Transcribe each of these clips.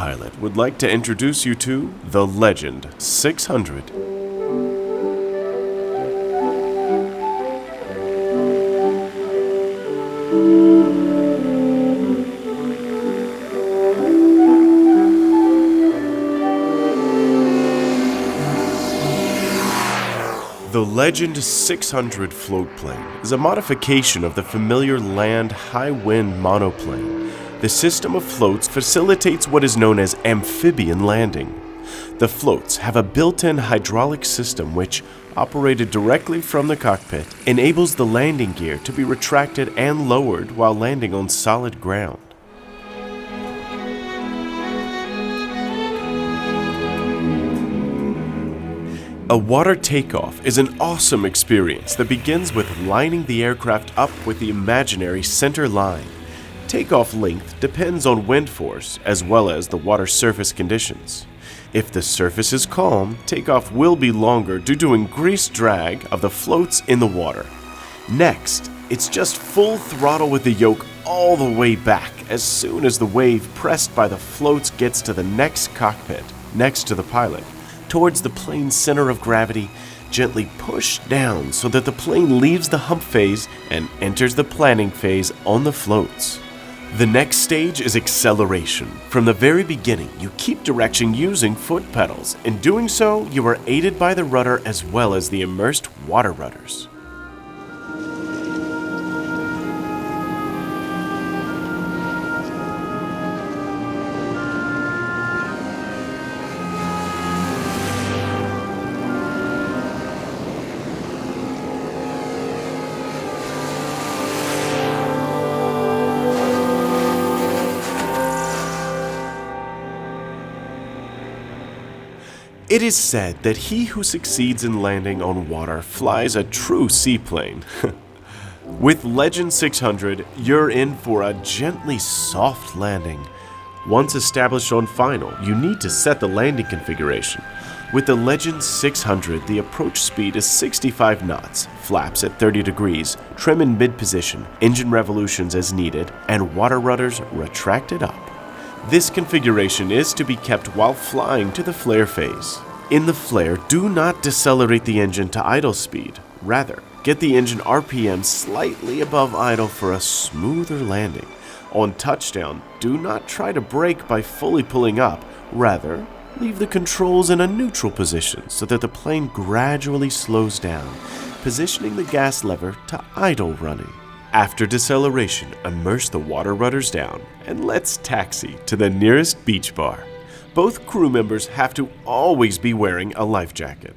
Aeropilot would like to introduce you to the Legend 600. The Legend 600 floatplane is a modification of the familiar land high-wind monoplane. The system of floats facilitates what is known as amphibian landing. The floats have a built-in hydraulic system which, operated directly from the cockpit, enables the landing gear to be retracted and lowered while landing on solid ground. A water takeoff is an awesome experience that begins with lining the aircraft up with the imaginary center line. Takeoff length depends on wind force as well as the water surface conditions. If the surface is calm, takeoff will be longer due to increased drag of the floats in the water. Next, it's just full throttle with the yoke all the way back as soon as the wave pressed by the floats gets to the next cockpit, next to the pilot. Towards the plane's center of gravity, gently push down so that the plane leaves the hump phase and enters the planning phase on the floats. The next stage is acceleration. From the very beginning, you keep direction using foot pedals. In doing so, you are aided by the rudder as well as the immersed water rudders. It is said that he who succeeds in landing on water flies a true seaplane. With Legend 600, you're in for a gently soft landing. Once established on final, you need to set the landing configuration. With the Legend 600, the approach speed is 65 knots, flaps at 30 degrees, trim in mid-position, engine revolutions as needed, and water rudders retracted up. This configuration is to be kept while flying to the flare phase. In the flare, do not decelerate the engine to idle speed. Rather, get the engine RPM slightly above idle for a smoother landing. On touchdown, do not try to brake by fully pulling up. Rather, leave the controls in a neutral position so that the plane gradually slows down, positioning the gas lever to idle running. After deceleration, immerse the water rudders down and let's taxi to the nearest beach bar. Both crew members have to always be wearing a life jacket.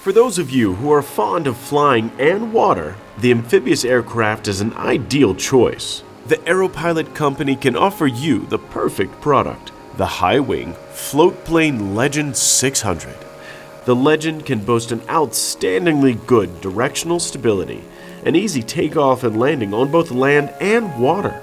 For those of you who are fond of flying and water, the amphibious aircraft is an ideal choice. The Aeropilot company can offer you the perfect product, the high-wing Floatplane Legend 600. The Legend can boast an outstandingly good directional stability, an easy takeoff and landing on both land and water.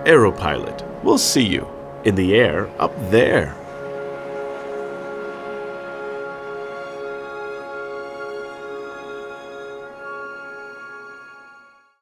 Aeropilot, we'll see you in the air up there.